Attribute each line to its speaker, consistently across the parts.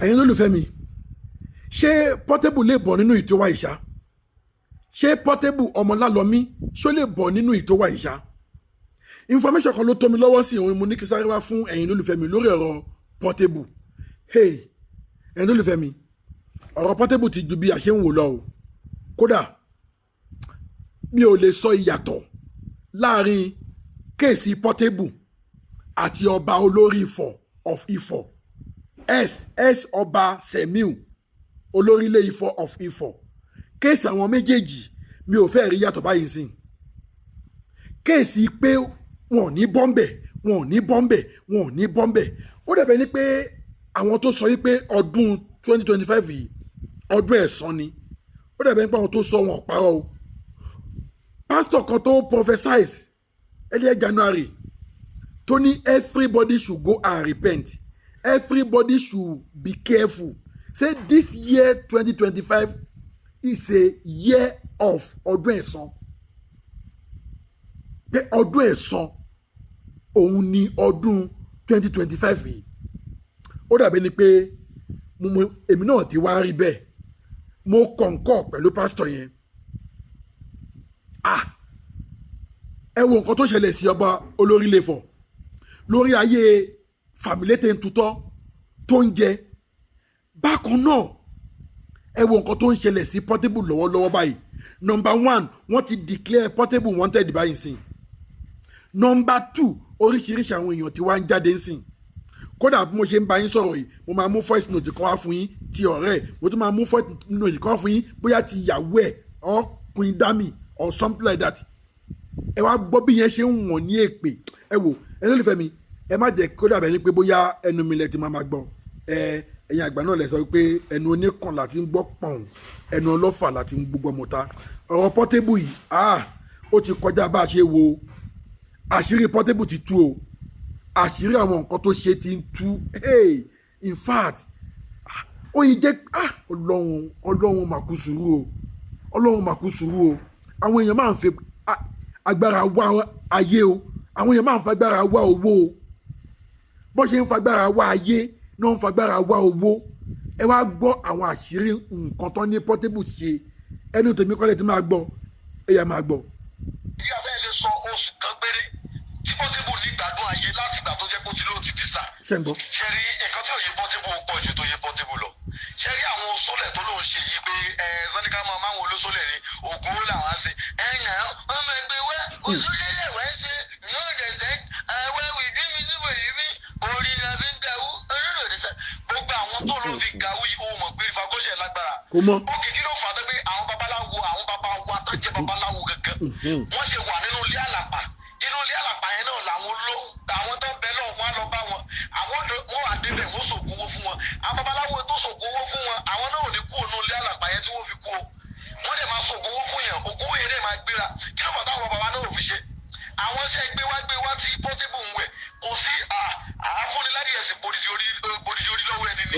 Speaker 1: ẹ̀yin lólùfẹ́ mi, ṣé Portable lè bọ̀ nínú ìtòwá ìṣá? Ṣé Portable Ọmọlálọ́mí ṣó lè bọ̀ nínú ìtòwá ìṣá? Information kan ló tó mi lọ́wọ́ sí òun mo ní kí sáré wá fún ẹ̀yin lólùfẹ́ mi lórí ọ̀rọ̀ Portable. Hey, ẹ̀yin lólùfẹ́ mi, ọ̀rọ̀ Portable ti ju bí a ṣe ń wò lọ o. Kódà mi ò lè sọ ìyàtọ̀ láàrin kéèsì Portable àti ọba olórí Ifọ̀ of Ifọ̀, S ọba Sẹ̀míù olórílẹ̀ Ifọ̀ of Ifọ̀. Kéèsì àwọn méjèèjì mi ò fẹ́ rí yàtọ̀ báyìí sí. Kéèsì pé wọn ò ní bọ́m̀bẹ̀, wọn ò ní bọ́m̀bẹ̀, wọn ò ní bọ́m̀bẹ̀. Ó dàbẹ̀ ni pé àwọn tó sọ wípé ọdún 2025 yìí ọdún ẹ̀san ni. Ó dàbẹ̀ ni pé àwọn tó sọ wọn parọ́ o. Pásítọ̀ kan tó prophesize earlier January tó ní everybody should go and repent. Everybody should be careful. Say this year 2025 is a year of ọdún ẹ̀san. Pé ọdún ẹ̀san òun ni ọdún 2025 yìí. Ó dàbí ni pé èmi náà ti wá rí bẹ́ẹ̀. Mo concur pẹ̀lú pásítọ̀ yẹn. Ẹ wo nǹkan tó ṣẹlẹ̀ sí ọba olórílẹ̀ Ifọ̀ lórí ayé Fàmílétè Ntutọ́ tó ń jẹ. Bákan náà ẹ wo nǹkan tó ń ṣẹlẹ̀ sí Portable lọ́wọ́lọ́wọ́ báyìí. Number 1, wọ́n ti declare Portable wanted báyìí sí. Number 2, oríṣiríṣi àwọn èèyàn tí wá ń jáde sí. Kódà bí mo ṣe ń bá yín sọ̀rọ̀ yìí, mo máa mú voice note kan wá fún yín ti ọ̀rẹ́ ẹ̀, mo tún máa mú voice note kan wá fún yín bóyá ti ìyàwó ẹ̀ or Queen Dami or something like that. Ẹ wá gbọ́ bí yẹn ṣe ń wọ̀n ní èpè. Ẹ wò, ẹ lólùfẹ́ mi, ẹ má jẹ́ kó dàbẹ̀ ní pé bóyá ẹnu mi lẹ ti máa gbọ́. Ẹ̀yin àgbà náà lẹ sọ pé ẹnu oníkan láti ń gbọ́ pọ̀n, ẹnu ọlọ́fà láti ń gbogbo mọ́ta. Ọ̀rọ̀ Portable yìí, ó ti kọjá bá a ṣe wo. Àṣírí Portable ti tú o. Àṣírí àwọn nǹkan tó ṣe ti ń tú. Hey, in fact, ó yìí jẹ́ Ọlọ́run mà kú sùúrù o. Ọlọ́run mà kú sùúrù o. Àwọn èèyàn máa ń fẹ́ agbára wá ayé o. Àwọn èèyàn máa ń fagbára wá owó o. Bó ṣe ń fagbára wá ayé náà ń fagbára wá owó. Ẹ wá gbọ́ àwọn àṣírí nǹkan tó ní Portable ṣe. Ẹnu tèmi kọ́lẹ̀ tí máa gbọ́, ẹ̀yà máa gbọ́.
Speaker 2: Ìyá sẹ́yìn lè sọ oṣù kan péré tí Portable ní gbádùn ayé láti ìgbà tó jẹ́ kó ti lóò ti di star.
Speaker 1: Ṣẹ́ńgbọ́.
Speaker 2: Ṣé rí nǹkan tí ò yé Portable pọ̀ ju tó yé Portable lọ? Ṣé rí àwọn sólẹ̀ tó lóun ṣe yìí pé sọ́níkà máa ń wo olóṣòlẹ̀ ni ògùn ó làwọn á ṣe. Ẹ̀yàn ọmọ ẹgbẹ́ wẹ́ òṣòlẹ̀ wẹ́ ṣe yóò dẹ̀sẹ̀ ẹ̀wẹ́ wìdí mi sí wèyí mi orí la fi ń gawú olódò ní sẹ́. Gbogbo àwọn tó ló fi gawú yìí ó mọ̀ pé ìfagọ́ṣẹ̀ lágbára.
Speaker 1: Kò mọ̀.
Speaker 2: Ó kì í ló fà á tó pé àwọn babaláwo àwọn baba wa tó jẹ́ babaláwo gẹ́gẹ́. Wọ́n ṣe wà nínú ilé àlàpà. Inú ilé àlàpà yẹn náà làwọn àwọn tó ń bẹ náà wọ́n á lọ bá wọn. Àwọn wọ́n wà débẹ̀ wọ́n ṣògùn owó fún wọn. Àwọn babaláwo tó ṣògùn owó fún wọn àwọn náà ò ní kú ònú ilé àlàpà yẹn tí wọ́n fi kú o. Wọ́n dẹ̀ máa ṣògùn owó fún yẹn ògùn owó yẹn dẹ̀ máa gbéra. Kí ló fà táwọn bàbá wa náà ò fi ṣe? Àwọn iṣẹ́ gbé wá tí Portable ń wẹ̀ kò sí àfúniládìí ẹ̀sìn bòdìdì orí lọ́wọ́ ẹni ni.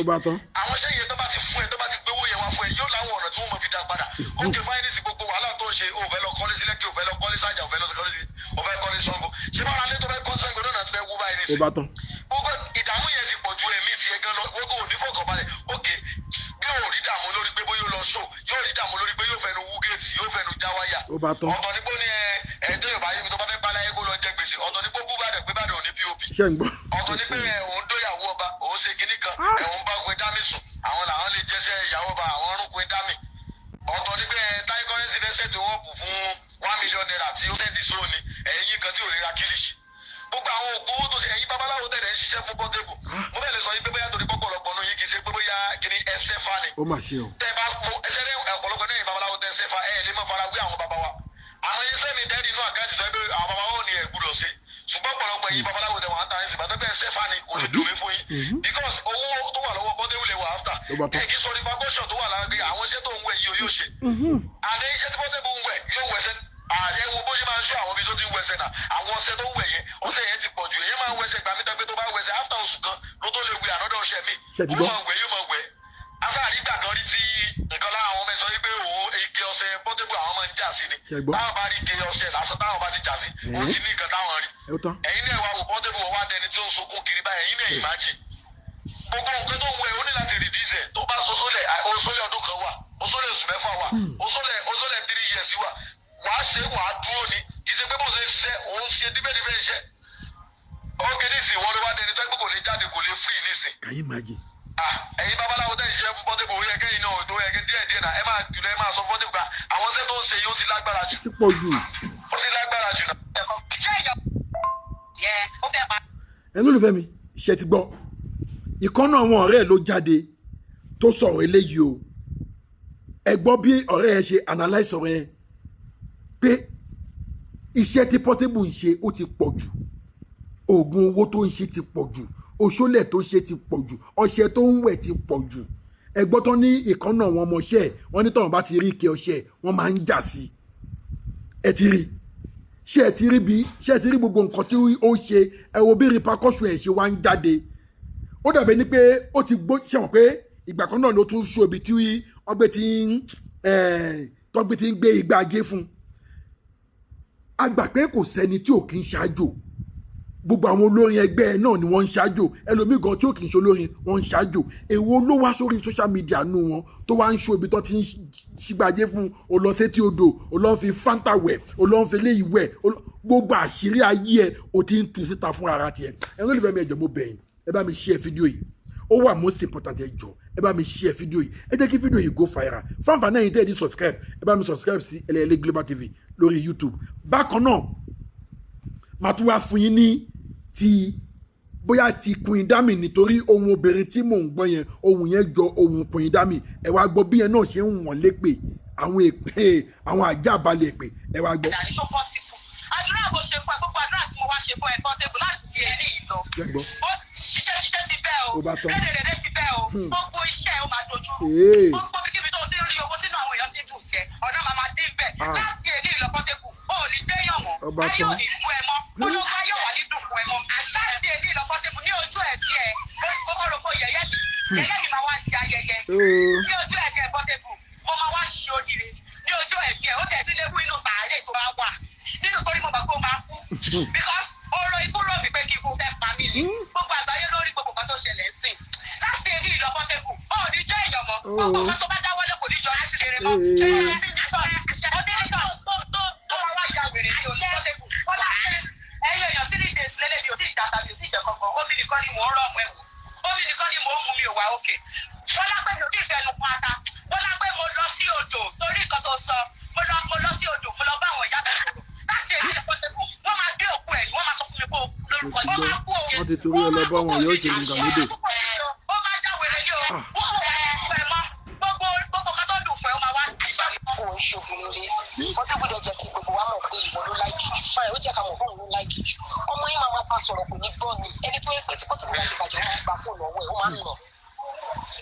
Speaker 2: Àwọn iṣẹ́ yẹn tó bá ti fún ẹ tó bá ti gbé owó yẹn wá fún ẹ yóò láwọn ọ̀nà tí wọ́n mọ̀ fi dá padà. Ó kè fáyín nísì gbogbo wàhálà tó ń ṣe òfẹ́ lọ kọ́lé sí Lẹ́kì òfẹ́ lọ kọ́lé sájà òfẹ́ lọ kọ́lé Ṣàngó. Ṣé bára lé tó fẹ́ kọ́ Ṣàngó náà ti fẹ́ wú báyìí nísì? Gbogbo ìdààmú yẹn ti pọ̀ ju ẹ̀mí tiẹ̀ gan lọ gbogbo òní fọkànbalẹ̀. Ókè bí yóò rí dààmú lórí pé bóyá ó lọ ṣó yóò rí dààmú lórí pé yóò fẹnu wú géètì yóò fẹnu já wáyà. Ọ̀tọ̀ ní pé ó ní ẹ̀ẹ́dẹ́ Yorùbá yìí tó bá fẹ́ pálá ẹ̀kọ́ lọ jẹ gbèsè ọ̀tọ̀ ní pé bú bàdàn pé bàdàn ò ní POP. Ọ̀tọ̀ ní pé òun dóyàwó ọba òun ṣe kinní kan òun bá Queen Dami sùn àwọn làwọn lè jẹ́sẹ̀ ìyàwó ọba àwọn ọ̀run Queen Dami. Ọ̀tọ̀ ní pé táyé kọ́rẹ́nsì fẹ́ ṣètò wọ́ọ̀pù fún $1 million tí ó sẹ́ndì sóò ní ẹ̀yìn kan tí ò ríra kílíṣì. Gbogbo àwọn ògbówó tó ṣe ẹ̀yìn babaláwo tẹ̀lé ń ṣiṣẹ́ fún Portable. Mo fẹ́ lè sọ yín pé bóyá torí pọ́pọ̀lọpọ̀ náà yín kì í ṣe pé bóyá kìíní ẹsẹ̀ fa ni.
Speaker 1: Ó mà ṣe o.
Speaker 2: Tẹ́ bá fún ẹsẹ̀ ní ọ̀pọ̀lọpọ̀ náà yín babaláwo tẹ́ ẹsẹ̀ fa lè má fara wé àwọn baba wa. Àwọn iṣẹ́ mi dẹ́rì inú àkáǹtì tó ẹgbẹ́ àwọn baba wa ò ní ẹ̀ gbúdọ̀ sí. Ṣùgbọ́n ọ̀pọ̀lọpọ̀ yín babaláwo tẹ̀ wọ́n á ta ẹ̀sìn bàtẹ́ bẹ́ẹ̀ ẹsẹ̀ fa ni kò lè dùn mí fún yín. Because owó tó wà lọ́wọ́ Portable lè wà áfítà. Ẹ kì í sọ nípa bọ́ṣọ̀ tó wà lára pé àwọn iṣẹ́ tó ń wẹ̀ yìí yóò ṣe. Àdé iṣẹ́ tí Portable ń wẹ̀ yóò wẹ̀ṣẹ̀. Ààrẹ wo bó ṣe máa ń ṣọ́ àwọn ibi tó ti ń wẹ̀ṣẹ̀ náà. Àwọn ọṣẹ tó ń wẹ̀ yẹn ọṣẹ yẹn ti pọ̀ jù. Èyí máa ń wẹ̀ṣẹ̀ gbà mí tẹ́gbẹ́ tó bá wẹ̀ṣẹ̀ áfítà oṣù kan ló tó lè wẹ̀ ànọ́dọ̀ ọṣẹ mi. Ó máa wẹ̀ yóò máa wẹ̀. Asáàrí gbà kan rí tí nǹkan lára àwọn ọmọ ẹ̀ sọ wípé òun ike ọṣẹ Portable àwọn máa ń jà sí ni. Táwọn bá rí ike ọṣẹ lásán táwọn bá ti jà sí ó ti ní nǹkan táwọn rí. Ẹ̀yin náà wá wò Portable wọ́n wá dẹni tí ó ń sunkún kiri báyìí ẹ̀yin náà imagine. Gbogbo nǹkan tó ń wẹ̀ ó ní láti sọ́sọ́lẹ̀ ọdún kan wà òṣòlẹ̀ oṣù mẹ́fà wà òṣòlẹ̀ 3 years wà wàá ṣe wàá dúró ni kì í ṣe pé bó ṣe ṣiṣẹ́ òun ṣe díbẹ̀díbẹ̀ iṣẹ́ ókè nísìnyí wọ́n ló wá dẹni tó ẹgbẹ́ kò lè jáde kò lè free nísìnyí.
Speaker 1: Can you imagine?
Speaker 2: Ẹ̀yin babaláwo tẹ̀ ṣiṣẹ́ fún Portable orí ẹ̀kẹ́ yìí náà tó ẹ̀kẹ́ díẹ̀ náà ẹ máa sọ Portable gba àwọn ṣẹ́ tó ń ṣe yìí ó ti lágbára jù.
Speaker 1: Ti pọ̀ jù.
Speaker 2: Ó ti lágbára jù náà.
Speaker 1: Ẹnu olùfẹ́ mi ṣe ti gbọ́ ìkànnà àwọn ọ̀rẹ́ ẹ̀ ló jáde tó sọ̀rọ̀ eléyìí o ẹ gbọ́ bí ọ̀rẹ́ ẹ ṣe analyse ọ̀rẹ́ ẹ pé iṣẹ́ tí Portable ń ṣe ó ti pọ̀ jù oògùn owó tó ń ṣe ti pọ̀ jù òṣòlẹ̀ tó ṣe ti pọ̀ jù ọṣẹ tó ń wẹ̀ ti pọ̀ jù ẹgbọ́n tó ní ìkànnà àwọn ọmọọṣẹ́ wọn ní tọ́wọ́n bá ti rí ike ọṣẹ wọn máa ń jà sí ẹ ti rí ṣé ẹ ti rí gbogbo nǹkan tí ó ṣe ẹ wo bí repercussion ẹ ṣe wá ń jáde ó dàbí ní pé ó ti gbó ṣẹ̀wọ̀n pé ìgbà kan náà ló tún ṣó ibi tí ọgbẹ́ ti ń gbé igbá ajé fún a gbà pé kò sẹ́ni tí ò kí ń ṣáájò gbogbo àwọn olórin ẹgbẹ́ náà ni wọ́n ń ṣáájò ẹlòmíì gan tí ò kì í ṣe olórin wọ́n ń ṣáájò èwo ló wá sórí social media nù wọn tó wá ń ṣó ibi tó ti ń ṣígbàjé fún olọ́sẹ́tì odò olóńfi fanta wẹ̀ olóńfi léyìí wẹ̀ gbogbo àṣírí ayé ẹ̀ o ti ń tu síta fún ara tiẹ̀ ẹ̀rọ ìfẹ́ mi ẹ̀jọ̀ mo bẹ̀yìn ẹ bá mi share fídíò yìí ó wà most important ẹ̀jọ̀ ẹ bá mi share fídíò yìí ẹ jẹ́ kí fídíò yìí go viral fáńfà náà yìí tẹ́ ẹ di subscribe ẹ bá mi subscribe sí Ẹlẹ́yẹlé Global TV lórí YouTube bákan náà màá tún wá fún yín ní ti bóyá ti Queen Dami nítorí ohun obìnrin tí mò ń gbọ́ yẹn ohun yẹn jọ ohun Queen Dami ẹ wá gbọ́ bí yẹn náà ṣe ń wọ̀n lépè àwọn èpè àwọn àjàbalẹ̀ èpè ẹ wá gbọ́.
Speaker 3: àdúrà bó ṣe fún ẹ gbogbo àdúrà tí mo wá ṣe fún ẹ Portable láti èlé ìlọ ṣiṣẹ́ ti bẹ́ẹ̀ o rẹ́rẹ́rẹ́rẹ́ ti bẹ́ẹ̀ o gbogbo iṣẹ́ ó máa dojú gbogbo kíkíbi tó ti rí owó sínú àwọn èèyàn ti dùn sí ẹ ọ̀nà máa máa dín bẹ́ẹ̀ láti èlé ìlọ Portable ó ní déyàn mọ́ ayé ò ní mú ẹ mọ́ ológun ayé wà ní dùn fún ẹ mọ́ láti èlé ìlọ Portable ní ojú ẹ̀bí ẹ kókòròkò yẹ̀yẹ́ mi máa wá di ayẹyẹ ní ojú ẹ̀bí ẹ Portable mo máa wá ṣe oríire ní ojú ẹ̀bí ẹ ó tẹ̀ sí léwu inú sàárè tó bá wà nínú torí mo bá kó máa kú because ọ̀rọ̀ ikú rò mí pé kí ikú fẹ́ pa mí ni gbogbo àgbáyé lórí gbogbo kan tó ṣẹlẹ̀ sí láti èdè ìlọ Portable ó ní jẹ́ èèyàn mọ́ gbogbo kan tó bá dáwọ́lé kò ní jọ láti rere mọ́ tó máa wá ya wèrè ní oní Portable kọ́lá ẹ̀yìn èèyàn 3 days lélẹ̀ mi ò tí ì dàtà mi ò tí ì jẹ kankan omi nìkan ni mò ń rọ̀ ọmọ ẹ̀wò omi nìkan ni mò ń mu mi ò wá òkè bọ́lá pé mi ò tí ì fẹnu pa ata bọ́lá pé mo lọ sí odò torí nǹkan tó sọ mo lọ sí odò mo lọ bá àwọn ìyá mi sọ̀rọ̀ láti èdè ìlọ Portable wọ́n máa gbé òkú ẹ̀ wọ́n máa sọ fún mi pé lórúkọ yìí wọ́n máa kú òkè
Speaker 1: wọ́n ti torí ẹ lọ bá wọn yóò ṣe nǹkan lédè.
Speaker 3: ó máa já wèrè yìí o wọ́n fẹ́ mọ́ gbogbo kan tó dùn fún ẹ ó máa wá àìsàn.
Speaker 4: kò ń ṣoògùn lórí Portable dẹ̀ jẹ́ kí gbogbo wa mọ̀ pé ìwọ ló láìkì jù fáìn ó jẹ́ ká mọ̀ pé òun ló láìkì jù ọmọ yín máa bá sọ̀rọ̀ kò ní gbọ́ ni ẹni tó yẹ pé tí Portable bá ti bàjẹ́ wọn gba fóònù ọwọ́ ẹ̀ ó máa ń nà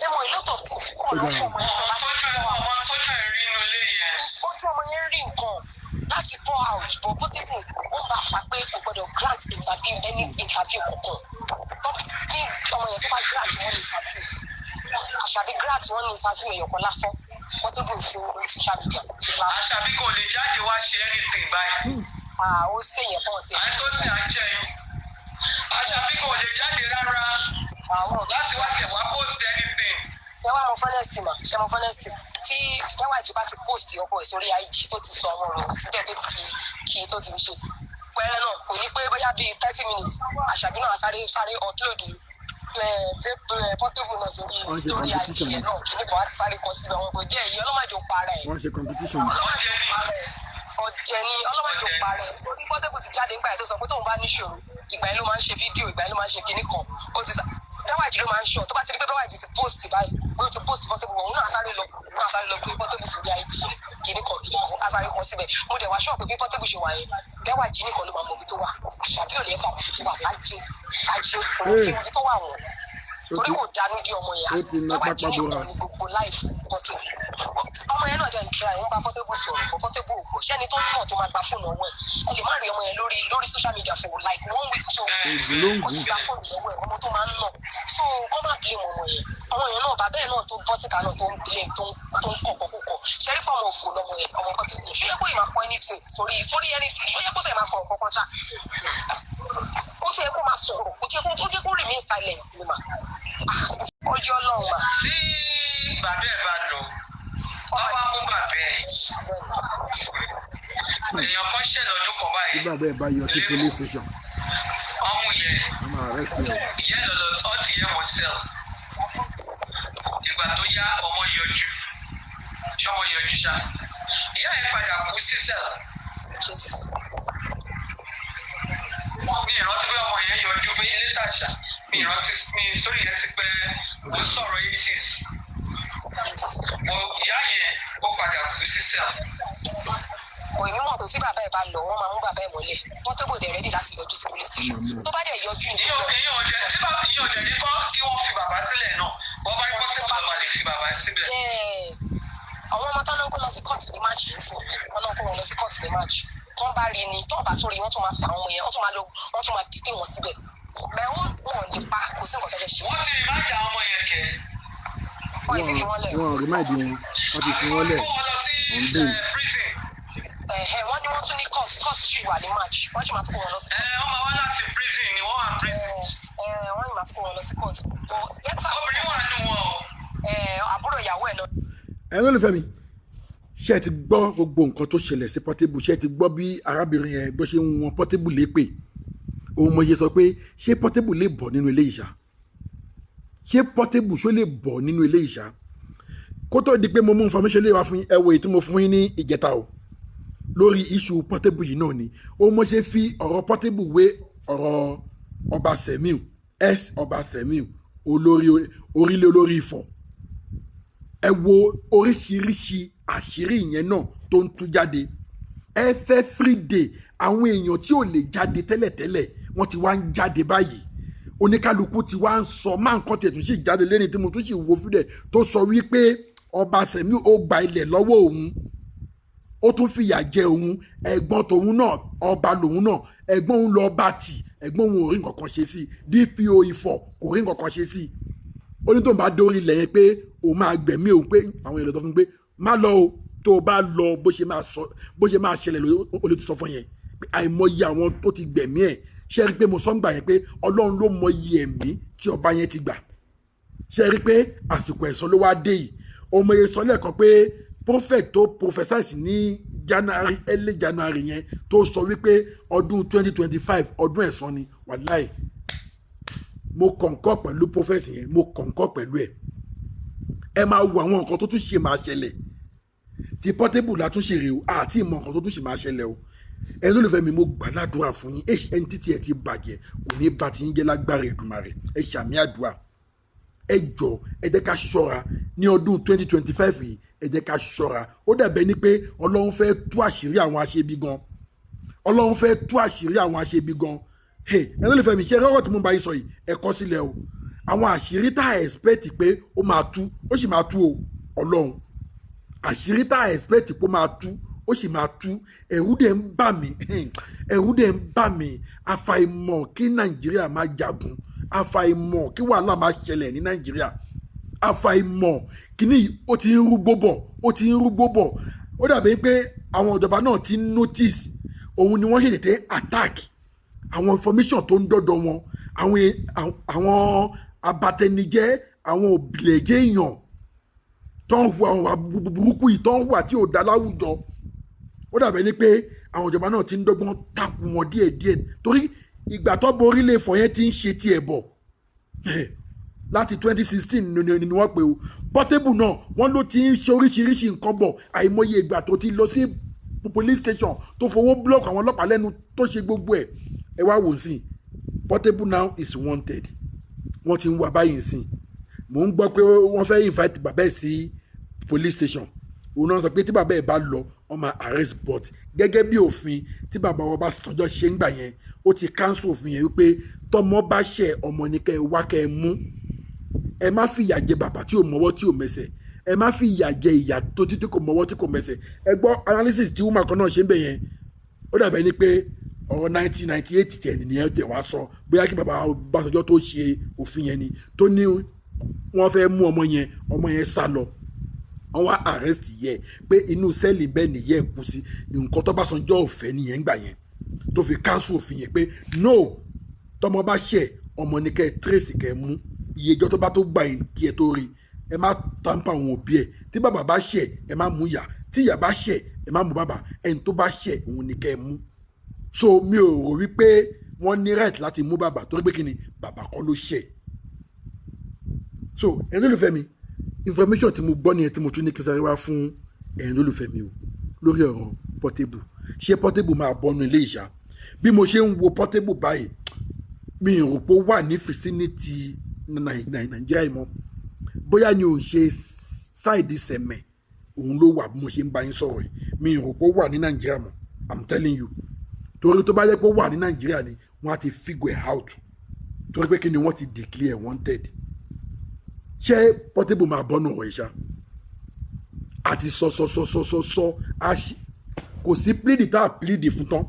Speaker 4: ẹ mọ ìlọ́tọ̀ tí ọ̀nà fún ọmọ yẹn ojú ọmọ yẹn rí nǹkan láti pour out but Portable ó ń bá a fà pé kò gbọdọ̀ grant interview any interview kankan ní ọmọ yẹn tó bá grant wọn ní interview àṣàbí grant wọn ní interview ẹ̀yọ̀kan lásán Portable fún social media.
Speaker 2: Àṣàbí kò lè jáde wá ṣe anything báyìí.
Speaker 4: Ó ṣèyàn kan ti.
Speaker 2: à ń tó sì à ń jẹ yín Àṣàbí kò lè jáde rárá láti wá ṣe wá post anything.
Speaker 4: Ẹ wá mọ fọ́nẹ́sì mà ṣe mọ fọ́nẹ́sì tí Bẹ́wàjí bá ti post ọkọ ẹ̀ sórí IG tó ti sọ àwọn ọ̀rọ̀ síbẹ̀ tó ti fi kí tó ti fi ṣe pẹ́rẹ́ náà kò ní pé bóyá bíi 30 minutes Àṣàbí náà sáré upload Portable náà sórí story IG ẹ̀ náà kí ní bọ̀ wá ti sáré kọ síbẹ̀ wọn kò jẹ́ èyí ọlọ́mọdé ó para ẹ̀.
Speaker 1: wọ́n ṣe competition.
Speaker 4: ọ̀jẹ̀ ni ọlọ́mọdé ó para ẹ̀ orí Portable ti jáde nígbà tó sọ pé tóun bá níṣòro ìgbà yẹn ló máa ń ṣe fídíò ìgbà yẹn ló máa ń ṣe kinní kan ó ti Bẹ́wàjí ló máa ń ṣọ tó bá ti rí pé Bẹ́wàjí ti post báyìí bó ti post Portable òun náà sáré lọ gbé Portable sórí IG kinní kan asáré kan síbẹ̀ mo dẹ̀ wá ṣọ́ pé bí Portable ṣe wà yẹn Bẹ́wàjí nìkan ló máa mọ ibi tó wà Àṣàbí ò lè fà wọ́n tó wà lájẹ́ òun fi ibi tó wà wọ́n torí kò dánú bí ọmọ yẹn Bẹ́wàjí nìkan ní gbogbo láìfù Portable ọmọ yẹn náà dẹ̀ ń try ń bá Portable sọ̀rọ̀ fún Portable ògbó ṣẹ́ni tó nímọ̀ tó máa gba fóònù ọwọ́ ẹ̀ lè má rí ọmọ yẹn lórí social media for like 1 week tó ó sì gba fóònù ọwọ́ ẹ̀ ọmọ tó máa ń nà so kọ́ máa blame ọmọ yẹn náà bàbá ẹ̀ náà tó bọ́ síta náà tó ń blame tó ń kọ̀kọ̀ kúkọ̀ ṣẹ́rí pọ̀ ọmọ òfò lọmọ yẹn ọmọ Portable ṣó yẹ kó ì máa kọ anything sórí anything ṣó yẹ kó tẹ̀ máa kọ̀ ọ̀kọ̀kan ṣá kó tẹ̀ kó máa sọ̀rọ̀ kó jẹ́ kó remain silent ni mà ọjọ́ náà mà.
Speaker 2: bàbá ẹ̀ bá lọ wọ́n wá mú bàbá ẹ̀ èèyàn kan ṣẹ̀ lọ́dún kan báyìí.
Speaker 1: tí bàbá ẹ̀ bá yọ sí police station.
Speaker 2: ọmú yẹn ìyẹn lọ́lọ́ ọtí yẹn mọ̀ sẹ́l ìgbà tó yá ọmọ yọjú ṣọmọ yọjú ṣá ìyá yẹn padà kú sí sẹ́l. mi ìrántí pé ọmọ yẹn yọjú pé ilé tàṣà mi ìrántí mi sórí yẹn ti pẹ́ mo sọ̀rọ̀ 80s ìyá yẹn ó padà kú sí sẹ́l.
Speaker 4: Òyìnbó mọ̀ pé tí bàbá ẹ̀ bá lọ wọ́n máa mú bàbá ẹ̀ mọ́lẹ̀ Portable dẹ̀ rẹ́dì láti yọjú sí police station tó bá dẹ̀ yọjú.
Speaker 2: ìyẹn ò jẹ́ ní kọ́ kí wọ́n fi bàbá sílẹ̀ náà wọ́n bá rí pọ́sibú lọ́ba lè fi bàbá síbẹ̀.
Speaker 4: Yes àwọn ọmọ tán ló ń kó lọ sí kóòtù ní máàcì yìí sí wọn náà kó wọn lọ sí kóòtù ní máàcì tó ń bá rí ni tó ń bá sórí wọn tún máa fi àwọn ọmọ yẹn wọn tún máa dídé wọn síbẹ̀ bẹ́ẹ̀ wọn ò lè pa kò sí nǹkan tó fẹ́ ṣe.
Speaker 2: wọ́n ti rí máàcì àwọn ọmọ yẹn kẹ́.
Speaker 4: wọ́n ti fi wọ́n lẹ̀.
Speaker 1: wọ́n rí máàdì wọn wọ́n ti fi wọ́n lẹ̀
Speaker 4: wọ́n ní wọ́n tún ní court sì wà ní march wọ́n sì máa tún kó wọn lọ sí.
Speaker 2: wọ́n máa wá láti prison ni wọ́n wà prison.
Speaker 4: wọ́n ní máa tún kó wọn lọ sí court.
Speaker 2: obìnrin wà nù wọn o.
Speaker 4: àbúrò ìyàwó ẹ̀ lọ.
Speaker 1: ẹ̀rọ olùfẹ́ mi ṣé ẹ ti gbọ́ gbogbo nǹkan tó ṣẹlẹ̀ sí Portable ṣé ẹ ti gbọ́ bí arábìnrin yẹn bó ṣe ń wọn Portable lépè òun mo ṣe sọ pé ṣé Portable lè bọ̀ nínú ilé ìṣá ṣé Portable ṣó lè bọ̀ nínú ilé ìṣá kó tó di pé mo mú information lé wa fún ẹ wo èyí tí mo fún yín ní ìjẹta o lórí issue Portable yìí náà ni ó mo ṣe fi ọ̀rọ̀ Portable wé ọ̀rọ̀ ọba Sẹ̀míù ọba Sẹ̀míù orílẹ̀ olórí Ifọ̀ ẹ wo oríṣiríṣi àṣírí ìyẹn náà tó ń tú jáde ẹ fẹ́ free day àwọn èèyàn tí ò lè jáde tẹ́lẹ̀tẹ́lẹ̀ wọ́n ti wá ń jáde báyìí oníkálukú ti wá ń sọ máa nǹkan tẹ̀ tún sì jáde lẹ́ni tí mo tún sì wo fúdẹ̀ tó sọ wípé ọba Sẹ̀míù ó gba ilẹ̀ lọ́wọ́ òun ó tún fìyà jẹ òun ẹ̀gbọ́n tòun náà ọba lòun náà ẹ̀gbọ́n òun lọ bá tì ẹ̀gbọ́n òun ò rí nǹkan kan ṣe sí DPO Ifọ̀ kò rí nǹkan kan ṣe sí ó ní tó ń bá dórí ilẹ̀ yẹn pé òun máa gbẹ̀mí òun pé àwọn èèyàn lọ fún pé má lọ o tó o bá lọ bó ṣe máa ṣẹlẹ̀ ló ti sọ fún yẹn pé àìmọye àwọn tó ti gbẹ̀mí ẹ̀ ṣe rí pé mo sọ ń gbà yẹn pé Ọlọ́run ló mọyì ẹ̀mí tí ọba yẹn ti gbà ṣe rí pé àsìkò ẹ̀san ló wá dé yìí ọmọ yẹn sọ lẹ́ẹ̀kan pé prophet tó prophesize ní early January yẹn tó sọ wípé ọdún 2025 ọdún ẹ̀san ni wàláì mo kọ̀ǹkọ̀ pẹ̀lú prophet yẹn mo kọ̀ǹkọ̀ pẹ̀lú ẹ̀ ẹ máa wo àwọn nǹkan tó tún ṣe máa ṣẹlẹ̀ ti Portable látúnṣe rè o àti ìmọ̀ nǹkan tó tún ṣe máa ṣẹlẹ̀ o ẹni olùfẹ́ mi mo gbà ládùúrà fún yín ẹni títí ẹ ti bàjẹ́ kò ní bá ti yín jẹ́ lágbára Èdùmàrè ẹ ṣàmì àdúrà ẹ jọ ẹ jẹ́ ká ṣọ́ra ní ọdún 2025 yìí ẹ jẹ́ ká ṣọ́ra ó dàbẹ́ ni pé Ọlọ́run fẹ́ tú àṣírí àwọn aṣebi gan Ọlọ́run fẹ́ tú àṣírí àwọn aṣebi gan ẹni olùfẹ́ mi ṣe rọ́rọ̀ tí mo bá yín sọ yìí ẹ kọ sílẹ̀ o àwọn àṣírí tá a expect pé ó máa tú ó sì máa tú o Ọlọ́run àṣírí tá a expect pé ó máa tú ó sì máa tú ẹ̀rù dẹ̀ ń bà mí àfàìmọ̀ kí Nàìjíríà máa jagun àfàìmọ̀ kí wàhálà máa ṣẹlẹ̀ ní Nàìjíríà àfàìmọ̀ kíní ó ti ń rúgbó bọ̀ ó dàbí pé àwọn ìjọba náà ti ń notice òun ni wọ́n ṣe tètè attack àwọn information tó ń dọ́dọ̀ wọn àwọn abatẹnijẹ́ àwọn òbílẹ̀jẹ́ èèyàn tó ń hu àwọn burúkú yìí tó ń hùwà tí ò dá láwùjọ ó dàbẹ̀ ni pé àwọn ìjọba náà ti ń dọ́gbọ́n takù wọn díẹ̀díẹ̀ torí ìgbà tó borí lè fọ̀ yẹn ti ń ṣe tiẹ̀ bọ̀ láti 2016 ni wọ́n pè ó Portable náà wọ́n ló ti ń ṣe oríṣiríṣi nǹkan bọ̀ àìmọye ìgbà tó ti lọ sí police station tó fowó block àwọn ọlọ́pàá lẹ́nu tó ṣe gbogbo ẹ̀ ẹ wá wò sí Portable now is wanted wọ́n ti ń wá báyìí sí mò ń gbọ́ pé wọ́n fẹ́ invite bàbá ẹ̀ sí police station òun náà sọ pé tí bàbá ẹ̀ bá lọ wọ́n máa arrest but gẹ́gẹ́ bí òfin tí bàbá wọn bá tọjọ́ ṣe ń gbà yẹn ó ti cancel òfin yẹn wípé tọmọ bá ṣẹ̀ ọmọ ní kẹ́ ẹ wá kẹ́ ẹ mú ẹ má fi ìyà jẹ bàbá tí ò mọ́wọ́ tí ò mẹsẹ̀ ẹ má fi ìyà jẹ ìyá tó títí kò mọ́wọ́ tí kò mẹsẹ̀ ẹ gbọ́ analysis tí woman kan náà ṣe ń bẹ̀ yẹn ó dàbẹ̀ ni pé ọ̀rọ̀ 1998 tẹ̀ nìyẹn tẹ̀ wá sọ bóyá kí bàbá Ọbásanjọ́ tó ṣe òfin yẹn ni tó ní wọ́n fẹ́ mú ọmọ yẹn sá lọ wọ́n wá arrest yẹ pé inú sẹ́ẹ̀lì bẹ́ẹ̀ nìyẹn kú sí nǹkan tó Ọbásanjọ́ òfẹ́ nìyẹn gbà yẹn tó fi cancel òfin yẹn pé no tọmọ bá ṣẹ̀ ọmọ ní kẹ́ ẹ trace kẹ́ ẹ mú iye ìjọ tó bá tó gbà yín kí ẹ tó rí ẹ má tampa àwọn òbí ẹ̀ tí bàbá bá ṣẹ̀ ẹ má mú ìyá tí ìyá bá ṣẹ̀ ẹ má mú bàbá ẹni tó bá ṣẹ̀ òun ni kẹ́ ẹ mú. So mi ò rò wípé wọ́n ní right láti mú bàbá torí pé kí ni bàbá kọ́ ló ṣẹ̀. So ẹ̀yin olólùfẹ́ mi information tí mo gbọ́ nìyẹn tí mo tún ní kí n sáré wá fún ẹ̀yin olólùfẹ́ mi o lórí ọ̀rọ̀ Portable. Ṣé Portable máa bọ́nu ilé ìṣá? Bí mo ṣe ń wo Portable báyìí mi ò rò pé ó wà ní vicinity Nàìjíríà mọ́. Bóyá ni ò ń ṣe ṣáìdì sẹ̀mẹ̀ òun ló wà bí mo ṣe ń bá yín sọ̀rọ̀ yìí. Mi ò rò pé ó wà ní Nàìjíríà mọ́, I'm telling you. Torí tó bá yẹ pé ó wà ní Nàìjíríà ni wọ́n á ti figure out torí pé kí ni wọ́n ti declare wanted. Ṣé Portable máa bọ́nu ọ̀rọ̀ ìṣá? Àti sọ kò sí plead tá a plead fún tán.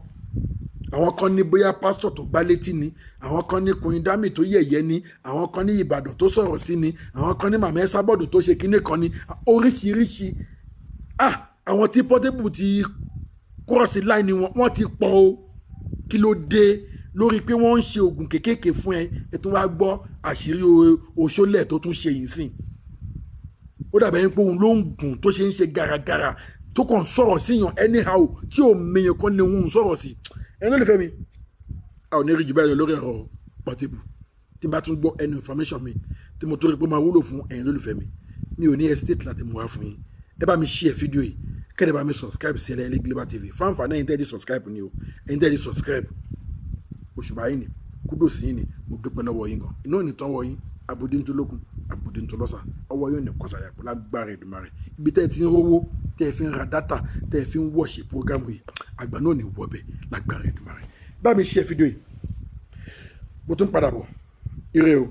Speaker 1: Àwọn kan ní bóyá pásítọ̀ tó gbá létí ni, àwọn kan ní Queen Dami tó yẹ̀yẹ́ ni, àwọn kan ní Ìbàdàn tó sọ̀rọ̀ sí ni, àwọn kan ní Màmá Ẹsábọ̀dù tó ṣe kíní kan ni, oríṣiríṣi. Àwọn tí Portable ti cross line ni wọ́n ti pọ̀ o. Kí ló dé lórí pé wọ́n ń ṣe oògùn kéékèèké fún ẹ tún wá gbọ́ àṣírí oṣólẹ̀ tó tún ṣe yìí sìn. Ó dàbẹ̀ yín pé òun ló ń gùn tó ṣe ń ṣe gàràgàrà tó kàn sọ̀rọ̀ síyàn anyhow tí ò mèyàn kan ní òun sọ̀rọ̀ sí. Ẹ̀yin olólùfẹ́ mi a ò ní rí jù báyìí lórí ọ̀rọ̀ Portable. Tí n bá tún gbọ́ any information mi tí mo tó rí pé máa wúlò fún ẹ̀yin olólùfẹ́ mi ò ní hesitate láti mú wá fún yín. Ẹ bá mi share fídíò yìí kẹ́ẹ̀dẹ̀ bá mi subscribe sí Ẹlẹ́yẹlé Global TV fún àǹfààní ẹ̀yin tẹ́ẹ̀dì subscribe ni o ẹ̀yin tẹ́ẹ̀dì subscribe òṣùbà yín ni kúdòsí yín ni mo dúpẹ́ lọ́wọ́ yín gan iná ò ní tán wọ yín abudintolókun abudintolọ́sà ọwọ́ yóò ní kọsàyà pẹ̀lú agbára Èdùmàrè ibi tẹ́ ẹ ti ń rówó tẹ́ ẹ fi ń ra dátà tẹ́ ẹ fi ń wọ̀ṣẹ̀ prógámù yìí àgbà náà ní wọ́bẹ̀ lágbára Èdùmàrè bá mi share fídíò yìí mo tún padà bọ̀ ire o.